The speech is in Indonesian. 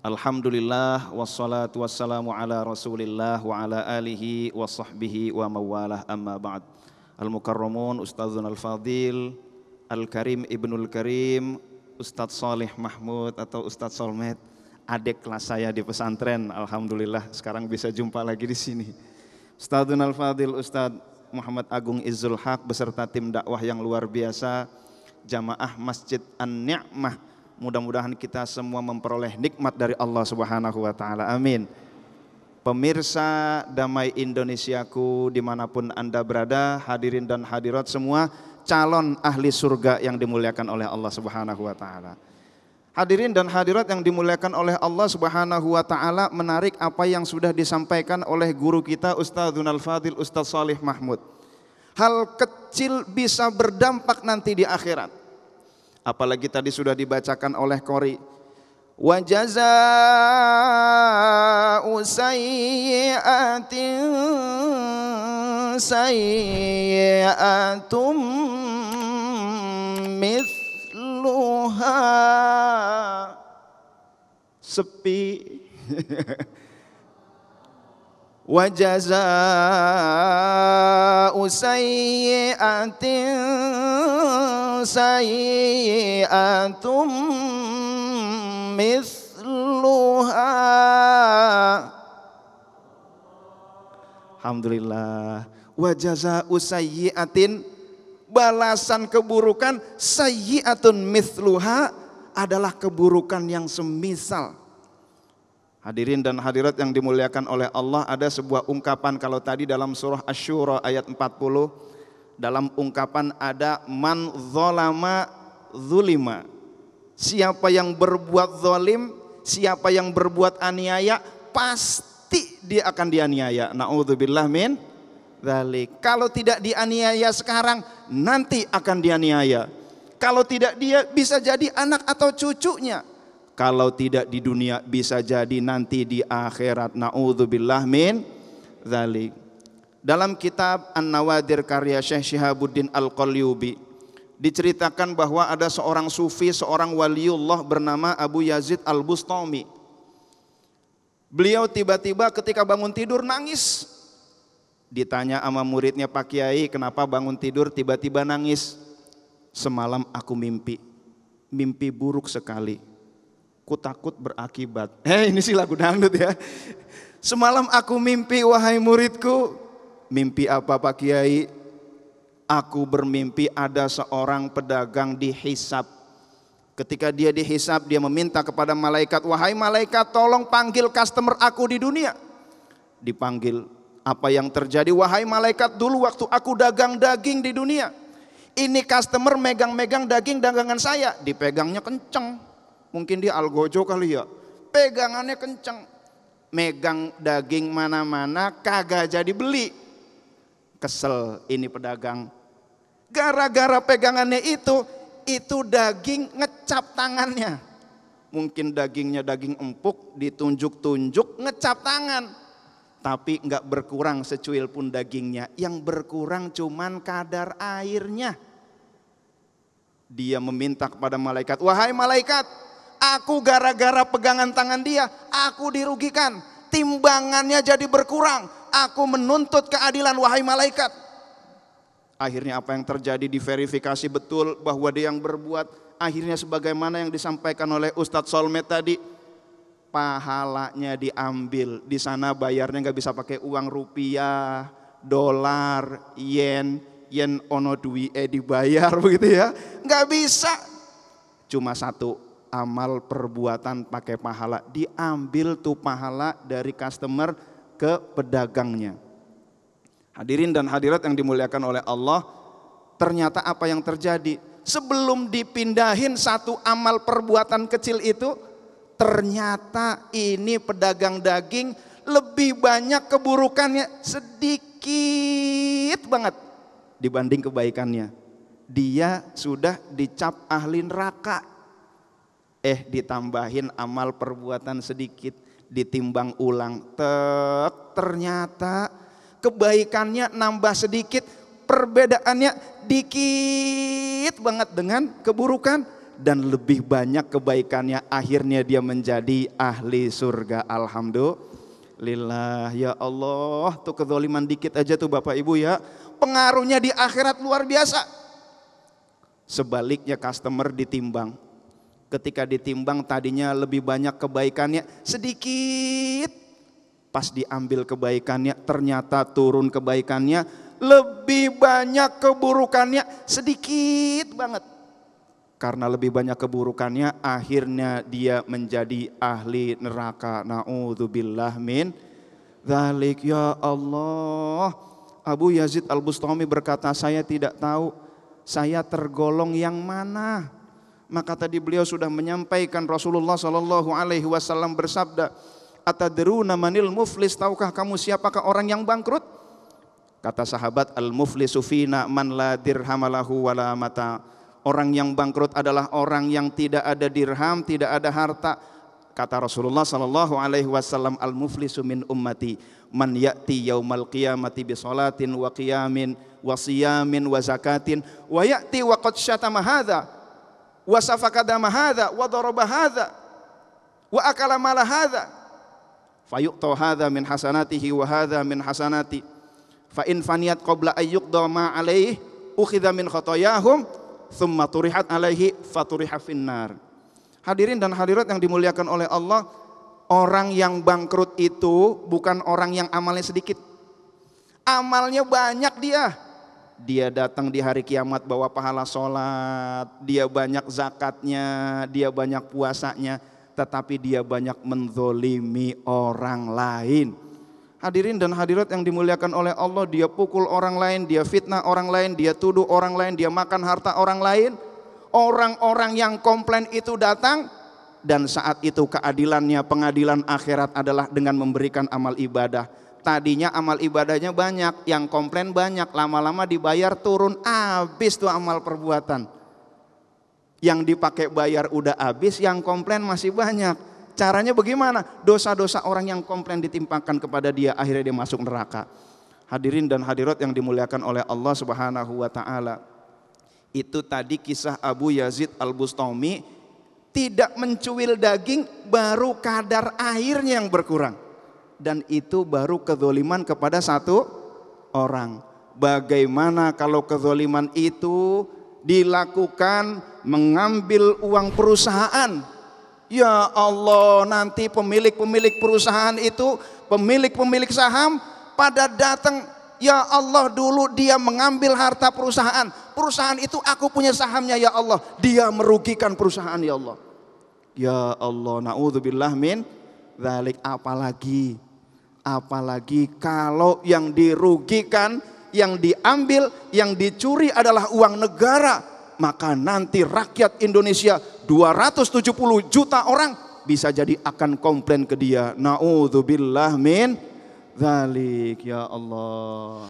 Alhamdulillah wassalatu wassalamu ala Rasulillah wa ala alihi wa sahbihi wa mawalah amma ba'd. Al-Mukarramun Ustadzun Al-Fadil Al-Karim Ibnul Karim Ustadz Salih Mahmud atau Ustadz Solmed, adik kelas saya di pesantren. Alhamdulillah sekarang bisa jumpa lagi di sini. Ustadzun Al-Fadil Ustadz Muhammad Agung Izzul Haq beserta tim dakwah yang luar biasa, jamaah Masjid An-Ni'mah. Mudah-mudahan kita semua memperoleh nikmat dari Allah Subhanahu wa Ta'ala. Amin. Pemirsa Damai Indonesiaku dimanapun Anda berada, hadirin dan hadirat semua, calon ahli surga yang dimuliakan oleh Allah Subhanahu wa Ta'ala. Hadirin dan hadirat yang dimuliakan oleh Allah Subhanahu wa Ta'ala, menarik apa yang sudah disampaikan oleh guru kita Ustadzun Al-Fadil Ustadz Salih Mahmud. Hal kecil bisa berdampak nanti di akhirat. Apalagi tadi sudah dibacakan oleh Qori. Wa jazaa'u sayyi'atin sayyi'atum mithluha. Sepi. Wa jazaa'u sayyi'atin sayyi'atum mithluha. Alhamdulillah. Wa jazaa'u sayyi'atin, balasan keburukan, sayyi'atun mithluha adalah keburukan yang semisal. Hadirin dan hadirat yang dimuliakan oleh Allah, ada sebuah ungkapan kalau tadi dalam surah Asy-Syura ayat 40, dalam ungkapan ada man zalama zulima. Siapa yang berbuat zalim, siapa yang berbuat aniaya, pasti dia akan dianiaya. Na'udzubillah min dzalik. Kalau tidak dianiaya sekarang, nanti akan dianiaya. Kalau tidak dia, bisa jadi anak atau cucunya. Kalau tidak di dunia, bisa jadi nanti di akhirat. Na'udzubillah min dzalik. Dalam kitab An-Nawadir karya Syekh Syihabuddin Al-Qalyubi diceritakan bahwa ada seorang sufi, seorang waliullah bernama Abu Yazid Al-Bustami. Beliau tiba-tiba ketika bangun tidur nangis. Ditanya sama muridnya, Pak Kiai, kenapa bangun tidur tiba-tiba nangis? Semalam aku mimpi buruk sekali. Ku takut berakibat. Ini sih lagu dangdut ya. Semalam aku mimpi, wahai muridku. Mimpi apa Pak Kiai? Aku bermimpi ada seorang pedagang dihisab. Ketika dia dihisab, dia meminta kepada malaikat, wahai malaikat, tolong panggil customer aku di dunia. Dipanggil. Apa yang terjadi? Wahai malaikat, dulu waktu aku dagang daging di dunia, ini customer megang-megang daging dagangan saya. Dipegangnya kenceng. Mungkin dia algojo kali ya, pegangannya kenceng, megang daging mana-mana kagak jadi beli. Kesel ini pedagang, gara-gara pegangannya itu daging ngecap tangannya. Mungkin dagingnya daging empuk, ditunjuk-tunjuk ngecap tangan, tapi nggak berkurang secuil pun dagingnya, yang berkurang cuman kadar airnya. Dia meminta kepada malaikat, wahai malaikat, aku gara-gara pegangan tangan dia, aku dirugikan, timbangannya jadi berkurang, aku menuntut keadilan wahai malaikat. Akhirnya apa yang terjadi? Diverifikasi betul bahwa dia yang berbuat. Akhirnya sebagaimana yang disampaikan oleh Ustadz Solmed tadi, pahalanya diambil. Di sana bayarnya nggak bisa pakai uang rupiah, dolar, yen ono duwi dibayar begitu ya, nggak bisa. Cuma satu, amal perbuatan pakai pahala, diambil tuh pahala dari customer ke pedagangnya. Hadirin dan hadirat yang dimuliakan oleh Allah, ternyata apa yang terjadi? Sebelum dipindahin satu amal perbuatan kecil itu, ternyata ini pedagang daging lebih banyak keburukannya, sedikit banget dibanding kebaikannya. Dia sudah dicap ahli neraka. Ditambahin amal perbuatan sedikit, ditimbang ulang, ternyata kebaikannya nambah sedikit, perbedaannya dikit banget dengan keburukan dan lebih banyak kebaikannya, akhirnya dia menjadi ahli surga. Alhamdulillah. Ya Allah, tuh kezaliman dikit aja tuh Bapak Ibu ya, pengaruhnya di akhirat luar biasa. Sebaliknya customer ditimbang, ketika ditimbang tadinya lebih banyak kebaikannya sedikit, pas diambil kebaikannya ternyata turun kebaikannya, lebih banyak keburukannya sedikit banget. Karena lebih banyak keburukannya, akhirnya dia menjadi ahli neraka. Na'udzubillah min dzalik. Ya Allah. Abu Yazid Al-Bustami berkata, saya tidak tahu saya tergolong yang mana. Maka tadi beliau sudah menyampaikan, Rasulullah SAW bersabda, atadruna manil muflis, tahukah kamu siapakah orang yang bangkrut? Kata sahabat, al-muflisu fina man la dirhamalahu wala mata. Orang yang bangkrut adalah orang yang tidak ada dirham, tidak ada harta. Kata Rasulullah SAW, al-muflisu min ummati man ya'ti yaumal qiyamati bi salatin wa qiyamin wa siyamin wa zakatin wa ya'ti wa qad syatama hadza wa safaka dama hadza wa daraba hadza wa akala mala hadza fayu'ta hadza min hasanatihi wa hadza min hasanati fa in faniyat qabla ayyuqda ma alaihi ukhidha min khotoyahum thumma turihat alaihi faturiha finnar. Hadirin dan hadirat yang dimuliakan oleh Allah, orang yang bangkrut itu bukan orang yang amalnya sedikit. Amalnya banyak dia. Dia datang di hari kiamat bawa pahala sholat, dia banyak zakatnya, dia banyak puasanya, tetapi dia banyak menzolimi orang lain. Hadirin dan hadirat yang dimuliakan oleh Allah, dia pukul orang lain, dia fitnah orang lain, dia tuduh orang lain, dia makan harta orang lain. Orang-orang yang komplain itu datang, dan saat itu keadilannya, pengadilan akhirat adalah dengan memberikan amal ibadah. Tadinya amal ibadahnya banyak, yang komplain banyak, lama-lama dibayar turun, habis tuh amal perbuatan. Yang dipakai bayar udah habis, yang komplain masih banyak. Caranya bagaimana? Dosa-dosa orang yang komplain ditimpakan kepada dia, akhirnya dia masuk neraka. Hadirin dan hadirat yang dimuliakan oleh Allah Subhanahu wa taala. Itu tadi kisah Abu Yazid Al-Bustami, tidak mencuil daging, baru kadar airnya yang berkurang. Dan itu baru kezoliman kepada satu orang. Bagaimana kalau kezoliman itu dilakukan mengambil uang perusahaan? Ya Allah, nanti pemilik-pemilik perusahaan itu, pemilik-pemilik saham pada datang, ya Allah, dulu dia mengambil harta perusahaan. Perusahaan itu aku punya sahamnya ya Allah. Dia merugikan perusahaan ya Allah. Ya Allah, na'udzubillah min dzalik. Apalagi kalau yang dirugikan, yang diambil, yang dicuri adalah uang negara, maka nanti rakyat Indonesia 270 juta orang bisa jadi akan komplain ke dia. Na'udzubillah min dzalik. Ya Allah.